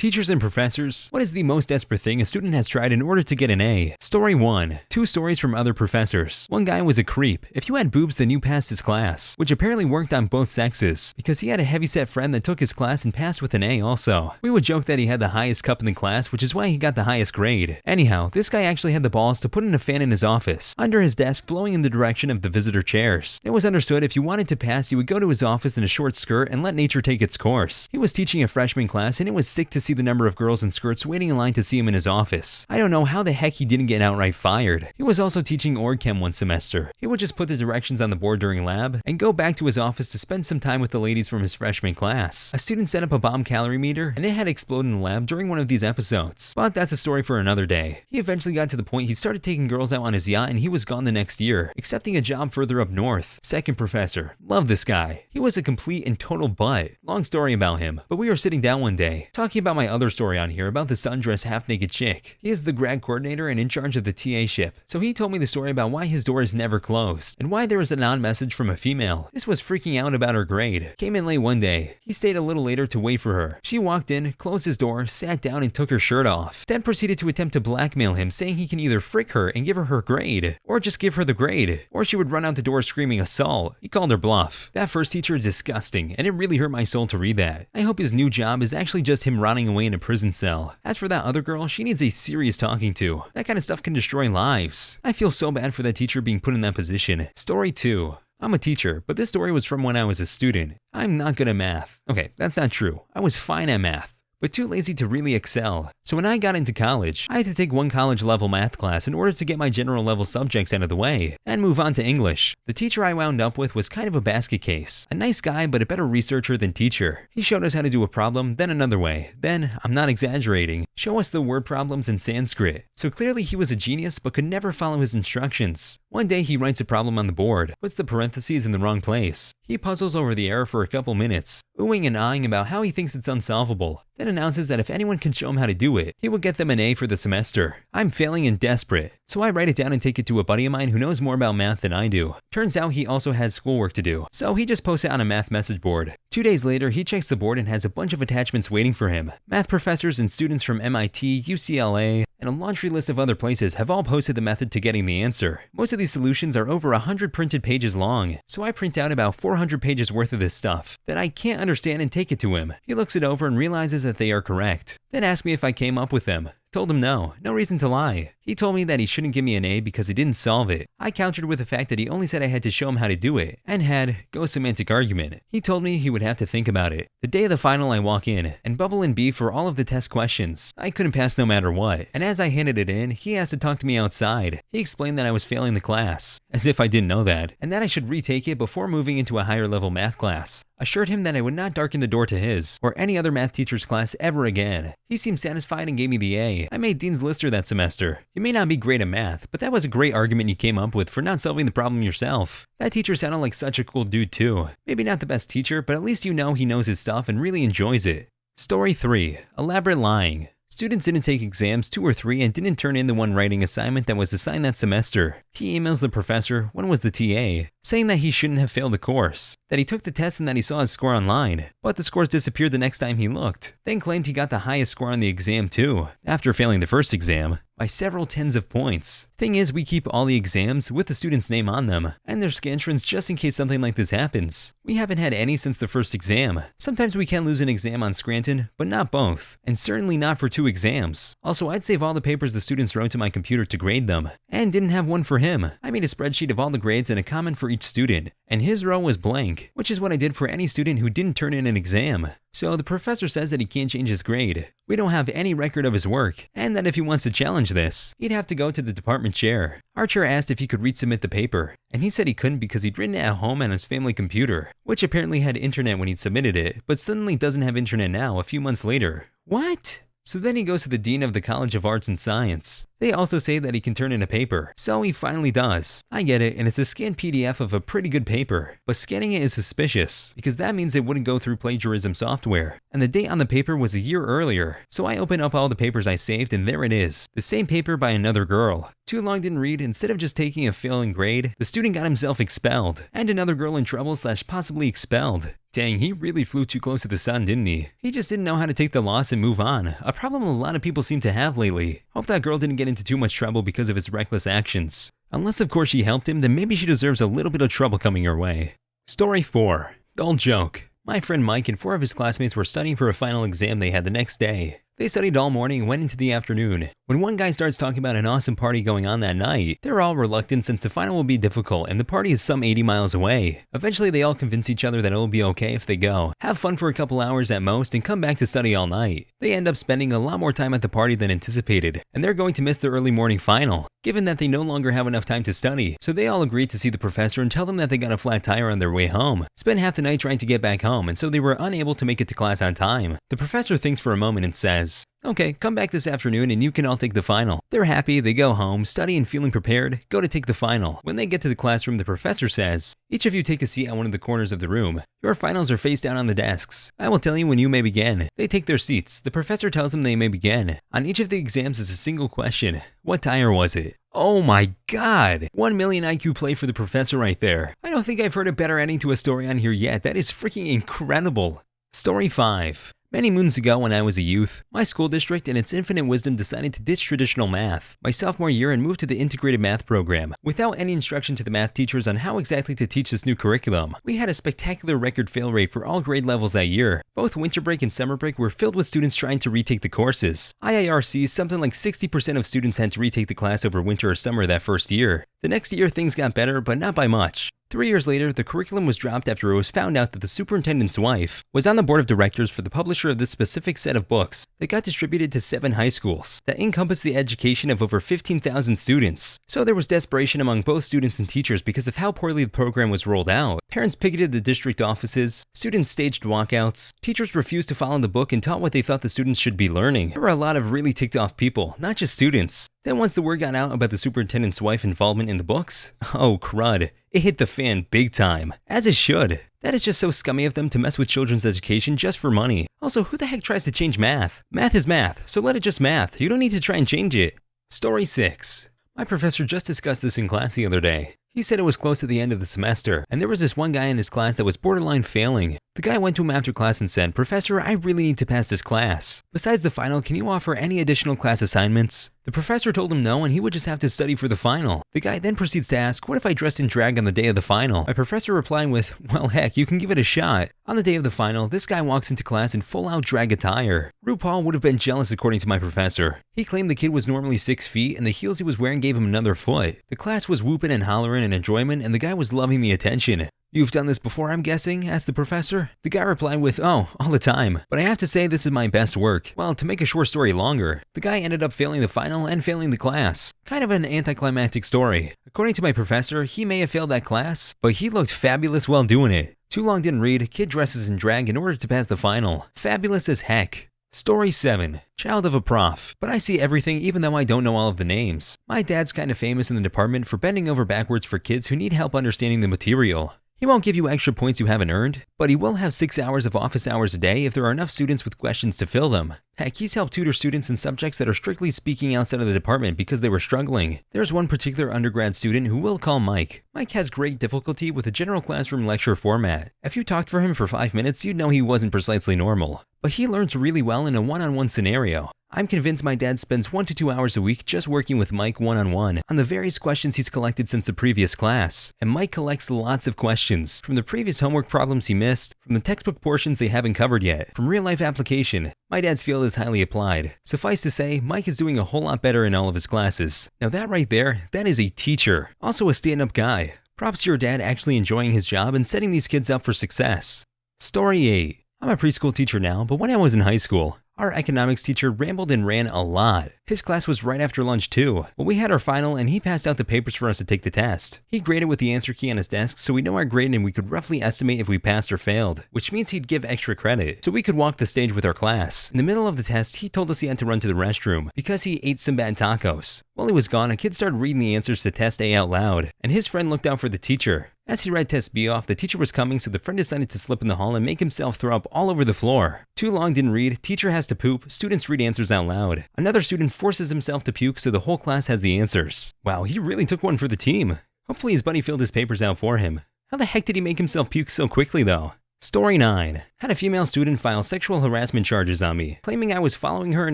Teachers and professors, what is the most desperate thing a student has tried in order to get an A? Story 1. 2 stories from other professors. One guy was a creep. If you had boobs, then you passed his class, which apparently worked on both sexes, because he had a heavyset friend that took his class and passed with an A also. We would joke that he had the highest cup in the class, which is why he got the highest grade. Anyhow, this guy actually had the balls to put in a fan in his office, under his desk, blowing in the direction of the visitor chairs. It was understood if you wanted to pass, you would go to his office in a short skirt and let nature take its course. He was teaching a freshman class, and it was sick to see the number of girls in skirts waiting in line to see him in his office. I don't know how the heck he didn't get outright fired. He was also teaching org chem one semester. He would just put the directions on the board during lab and go back to his office to spend some time with the ladies from his freshman class. A student set up a bomb calorie meter, and it had exploded in the lab during one of these episodes. But that's a story for another day. He eventually got to the point he started taking girls out on his yacht, and he was gone the next year, accepting a job further up north. Second professor. Love this guy. He was a complete and total butt. Long story about him, but we were sitting down one day, talking about my other story on here about the sundress half-naked chick. He is the grad coordinator and in charge of the TA ship, so he told me the story about why his door is never closed, and why there was an odd message from a female. This was freaking out about her grade. Came in late one day. He stayed a little later to wait for her. She walked in, closed his door, sat down and took her shirt off, then proceeded to attempt to blackmail him, saying he can either frick her and give her her grade, or just give her the grade, or she would run out the door screaming assault. He called her bluff. That first teacher is disgusting, and it really hurt my soul to read that. I hope his new job is actually just him rotting away in a prison cell. As for that other girl, she needs a serious talking to. That kind of stuff can destroy lives. I feel so bad for that teacher being put in that position. Story 2. I'm a teacher, but this story was from when I was a student. I'm not good at math. Okay, that's not true. I was fine at math, but too lazy to really excel. So when I got into college, I had to take one college level math class in order to get my general level subjects out of the way and move on to English. The teacher I wound up with was kind of a basket case. A nice guy, but a better researcher than teacher. He showed us how to do a problem, then another way. Then, I'm not exaggerating, show us the word problems in Sanskrit. So clearly he was a genius, but could never follow his instructions. One day he writes a problem on the board, puts the parentheses in the wrong place. He puzzles over the error for a couple minutes, oohing and ahhing about how he thinks it's unsolvable, then announces that if anyone can show him how to do it, he will get them an A for the semester. I'm failing and desperate, so I write it down and take it to a buddy of mine who knows more about math than I do. Turns out he also has schoolwork to do, so he just posts it on a math message board. 2 days later, he checks the board and has a bunch of attachments waiting for him. Math professors and students from MIT, UCLA, and a laundry list of other places have all posted the method to getting the answer. Most of these solutions are over 100 printed pages long, so I print out about 400 pages worth of this stuff that I can't understand and take it to him. He looks it over and realizes that they are correct, then asks me if I came up with them. Told him no reason to lie. He told me that he shouldn't give me an A because he didn't solve it. I countered with the fact that he only said I had to show him how to do it, and had go semantic argument. He told me he would have to think about it. The day of the final, I walk in and bubble in B for all of the test questions. I couldn't pass no matter what, and as I handed it in, he asked to talk to me outside. He explained that I was failing the class, as if I didn't know that, and that I should retake it before moving into a higher level math class. Assured him that I would not darken the door to his or any other math teacher's class ever again. He seemed satisfied and gave me the A. I made Dean's Lister that semester. You may not be great at math, but that was a great argument you came up with for not solving the problem yourself. That teacher sounded like such a cool dude too. Maybe not the best teacher, but at least you know he knows his stuff and really enjoys it. Story 3. Elaborate lying. Students didn't take exams 2 or 3 and didn't turn in the one writing assignment that was assigned that semester. He emails the professor, one was the TA, saying that he shouldn't have failed the course, that he took the test and that he saw his score online, but the scores disappeared the next time he looked, then claimed he got the highest score on the exam too, after failing the first exam, by several tens of points. Thing is, we keep all the exams with the student's name on them, and their scantrons just in case something like this happens. We haven't had any since the first exam. Sometimes we can lose an exam on Scranton, but not both, and certainly not for 2 exams. Also, I'd save all the papers the students wrote to my computer to grade them, and didn't have one for him. I made a spreadsheet of all the grades and a comment for each student, and his row was blank, which is what I did for any student who didn't turn in an exam. So the professor says that he can't change his grade. We don't have any record of his work, and that if he wants to challenge this, he'd have to go to the department chair. Our chair asked if he could resubmit the paper, and he said he couldn't because he'd written it at home on his family computer, which apparently had internet when he'd submitted it, but suddenly doesn't have internet now a few months later. What? So then he goes to the dean of the College of Arts and Science. They also say that he can turn in a paper, so he finally does. I get it, and it's a scanned PDF of a pretty good paper, but scanning it is suspicious, because that means it wouldn't go through plagiarism software. And the date on the paper was a year earlier, so I open up all the papers I saved and there it is, the same paper by another girl. Too long didn't read, instead of just taking a failing grade, the student got himself expelled, and another girl in trouble / possibly expelled. Dang, he really flew too close to the sun, didn't he? He just didn't know how to take the loss and move on, a problem a lot of people seem to have lately. Hope that girl didn't get into too much trouble because of his reckless actions. Unless of course she helped him, then maybe she deserves a little bit of trouble coming her way. Story 4. Dull joke. My friend Mike and 4 of his classmates were studying for a final exam they had the next day. They studied all morning and went into the afternoon. When one guy starts talking about an awesome party going on that night, they're all reluctant since the final will be difficult and the party is some 80 miles away. Eventually they all convince each other that it'll be okay if they go, have fun for a couple hours at most, and come back to study all night. They end up spending a lot more time at the party than anticipated, and they're going to miss the early morning final, given that they no longer have enough time to study. So they all agreed to see the professor and tell them that they got a flat tire on their way home, spent half the night trying to get back home, and so they were unable to make it to class on time. The professor thinks for a moment and says, "Okay, come back this afternoon and you can all take the final." They're happy, they go home, study and feeling prepared, go to take the final. When they get to the classroom, the professor says, "Each of you take a seat at one of the corners of the room. Your finals are face down on the desks. I will tell you when you may begin." They take their seats. The professor tells them they may begin. On each of the exams is a single question. What tire was it? Oh my god! 1 million IQ play for the professor right there. I don't think I've heard a better ending to a story on here yet. That is freaking incredible. Story 5. Many moons ago when I was a youth, my school district in its infinite wisdom decided to ditch traditional math my sophomore year and move to the integrated math program, without any instruction to the math teachers on how exactly to teach this new curriculum. We had a spectacular record fail rate for all grade levels that year. Both winter break and summer break were filled with students trying to retake the courses. IIRC, something like 60% of students had to retake the class over winter or summer that first year. The next year things got better, but not by much. 3 years later, the curriculum was dropped after it was found out that the superintendent's wife was on the board of directors for the publisher of this specific set of books that got distributed to 7 high schools that encompassed the education of over 15,000 students. So there was desperation among both students and teachers because of how poorly the program was rolled out. Parents picketed the district offices, students staged walkouts, teachers refused to follow the book and taught what they thought the students should be learning. There were a lot of really ticked off people, not just students. Then once the word got out about the superintendent's wife involvement in the books, oh crud, it hit the fan big time, as it should. That is just so scummy of them to mess with children's education just for money. Also, who the heck tries to change math? Math is math, so let it just math. You don't need to try and change it. Story 6. My professor just discussed this in class the other day. He said it was close to the end of the semester, and there was this one guy in his class that was borderline failing. The guy went to him after class and said, "Professor, I really need to pass this class. Besides the final, can you offer any additional class assignments?" The professor told him no and he would just have to study for the final. The guy then proceeds to ask, "What if I dressed in drag on the day of the final?" My professor replying with, "Well heck, you can give it a shot." On the day of the final, this guy walks into class in full-out drag attire. RuPaul would have been jealous according to my professor. He claimed the kid was normally 6 feet and the heels he was wearing gave him another foot. The class was whooping and hollering in enjoyment and the guy was loving the attention. "You've done this before, I'm guessing?" asked the professor. The guy replied with, "Oh, all the time. But I have to say this is my best work." Well, to make a short story longer, the guy ended up failing the final and failing the class. Kind of an anticlimactic story. According to my professor, he may have failed that class, but he looked fabulous while doing it. Too long didn't read, kid dresses in drag in order to pass the final. Fabulous as heck. Story 7. Child of a prof. But I see everything even though I don't know all of the names. My dad's kind of famous in the department for bending over backwards for kids who need help understanding the material. He won't give you extra points you haven't earned, but he will have 6 hours of office hours a day if there are enough students with questions to fill them. Heck, he's helped tutor students in subjects that are strictly speaking outside of the department because they were struggling. There's one particular undergrad student who we'll call Mike. Mike has great difficulty with the general classroom lecture format. If you talked for him for 5 minutes, you'd know he wasn't precisely normal. But he learns really well in a one-on-one scenario. I'm convinced my dad spends 1 to 2 hours a week just working with Mike one-on-one on the various questions he's collected since the previous class. And Mike collects lots of questions, from the previous homework problems he missed, from the textbook portions they haven't covered yet, from real-life application. My dad's field is highly applied. Suffice to say, Mike is doing a whole lot better in all of his classes. Now that right there, that is a teacher. Also a stand-up guy. Props to your dad actually enjoying his job and setting these kids up for success. Story 8. I'm a preschool teacher now, but when I was in high school, Our economics teacher rambled and ran a lot. His class was right after lunch too, but we had our final and he passed out the papers for us to take the test. He graded with the answer key on his desk so we know our grade and we could roughly estimate if we passed or failed, which means he'd give extra credit so we could walk the stage with our class. In the middle of the test, he told us he had to run to the restroom because he ate some bad tacos. While he was gone, a kid started reading the answers to test A out loud, and his friend looked out for the teacher. As he read test B off, the teacher was coming, so the friend decided to slip in the hall and make himself throw up all over the floor. Too long didn't read, teacher has to poop, students read answers out loud. Another student forces himself to puke, so the whole class has the answers. Wow, he really took one for the team. Hopefully his buddy filled his papers out for him. How the heck did he make himself puke so quickly though? Story 9. Had a female student file sexual harassment charges on me, claiming I was following her in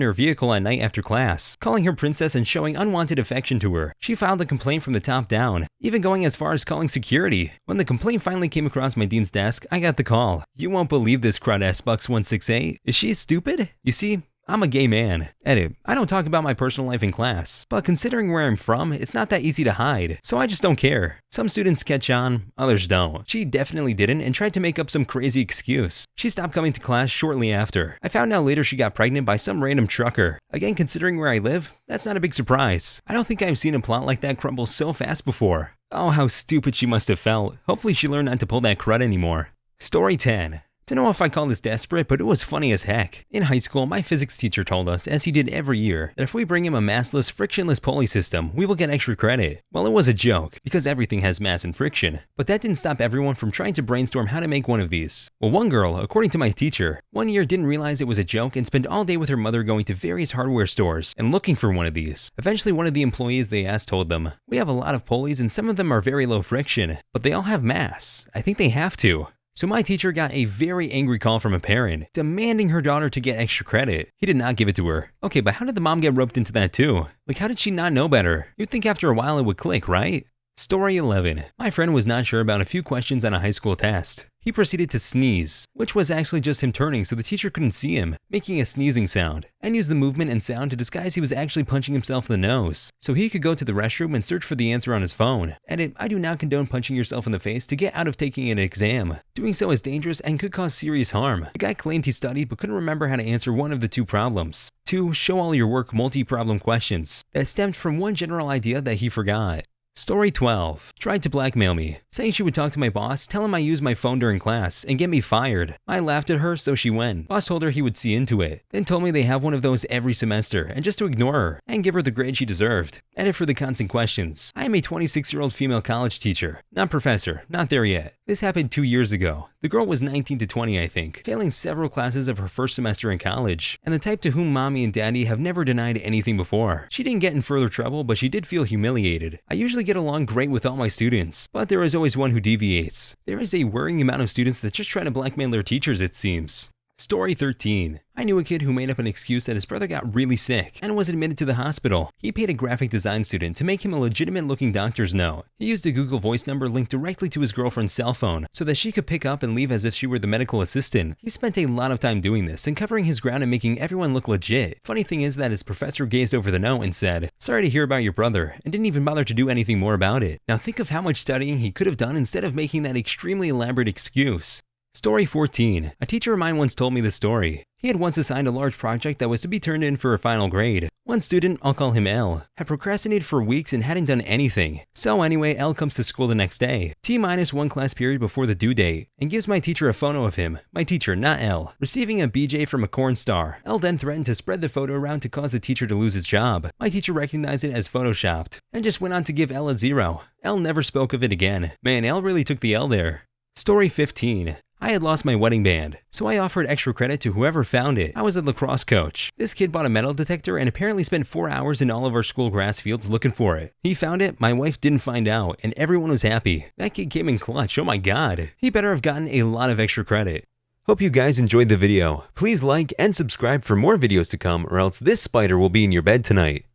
her vehicle at night after class, calling her princess and showing unwanted affection to her. She filed a complaint from the top down, even going as far as calling security. When the complaint finally came across my dean's desk, I got the call. You won't believe this, crud Bucks168. Is she stupid? You see, I'm a gay man. Edit, I don't talk about my personal life in class, but considering where I'm from, it's not that easy to hide, so I just don't care. Some students catch on, others don't. She definitely didn't and tried to make up some crazy excuse. She stopped coming to class shortly after. I found out later she got pregnant by some random trucker. Again, considering where I live, that's not a big surprise. I don't think I've seen a plot like that crumble so fast before. Oh, how stupid she must have felt. Hopefully she learned not to pull that crud anymore. Story 10. Don't know if I call this desperate, but it was funny as heck. In high school, my physics teacher told us, as he did every year, that if we bring him a massless, frictionless pulley system, we will get extra credit. Well, it was a joke, because everything has mass and friction. But that didn't stop everyone from trying to brainstorm how to make one of these. Well, one girl, according to my teacher, one year didn't realize it was a joke and spent all day with her mother going to various hardware stores and looking for one of these. Eventually, one of the employees they asked told them, "We have a lot of pulleys and some of them are very low friction, but they all have mass. I think they have to." So my teacher got a very angry call from a parent, demanding her daughter to get extra credit. He did not give it to her. Okay, but how did the mom get roped into that too? Like, how did she not know better? You'd think after a while it would click, right? Story 11. My friend was not sure about a few questions on a high school test. He proceeded to sneeze, which was actually just him turning so the teacher couldn't see him, making a sneezing sound, and used the movement and sound to disguise he was actually punching himself in the nose, so he could go to the restroom and search for the answer on his phone. Edit, I do not condone punching yourself in the face to get out of taking an exam. Doing so is dangerous and could cause serious harm. The guy claimed he studied but couldn't remember how to answer one of the two problems. 2. Show all your work multi-problem questions. That stemmed from one general idea that he forgot. Story 12. Tried to blackmail me, saying she would talk to my boss, tell him I used my phone during class, and get me fired. I laughed at her, so she went. Boss told her he would see into it, then told me they have one of those every semester, and just to ignore her, and give her the grade she deserved. Edit for the constant questions. I am a 26-year-old female college teacher, not professor, not there yet. This happened 2 years ago. The girl was 19 to 20, I think, failing several classes of her first semester in college, and the type to whom mommy and daddy have never denied anything before. She didn't get in further trouble, but she did feel humiliated. I usually get along great with all my students, but there is always one who deviates. There is a worrying amount of students that just try to blackmail their teachers, it seems. Story 13. I knew a kid who made up an excuse that his brother got really sick and was admitted to the hospital. He paid a graphic design student to make him a legitimate-looking doctor's note. He used a Google Voice number linked directly to his girlfriend's cell phone so that she could pick up and leave as if she were the medical assistant. He spent a lot of time doing this and covering his ground and making everyone look legit. Funny thing is that his professor gazed over the note and said, "Sorry to hear about your brother," and didn't even bother to do anything more about it. Now think of how much studying he could have done instead of making that extremely elaborate excuse. Story 14. A teacher of mine once told me this story. He had once assigned a large project that was to be turned in for a final grade. One student, I'll call him L, had procrastinated for weeks and hadn't done anything. So anyway, L comes to school the next day, T-1 class period before the due date, and gives my teacher a photo of him, my teacher, not L, receiving a BJ from a corn star. L then threatened to spread the photo around to cause the teacher to lose his job. My teacher recognized it as photoshopped, and just went on to give L a 0. L never spoke of it again. Man, L really took the L there. Story 15. I had lost my wedding band, so I offered extra credit to whoever found it. I was a lacrosse coach. This kid bought a metal detector and apparently spent 4 hours in all of our school grass fields looking for it. He found it, my wife didn't find out, and everyone was happy. That kid came in clutch, oh my god. He better have gotten a lot of extra credit. Hope you guys enjoyed the video. Please like and subscribe for more videos to come, or else this spider will be in your bed tonight.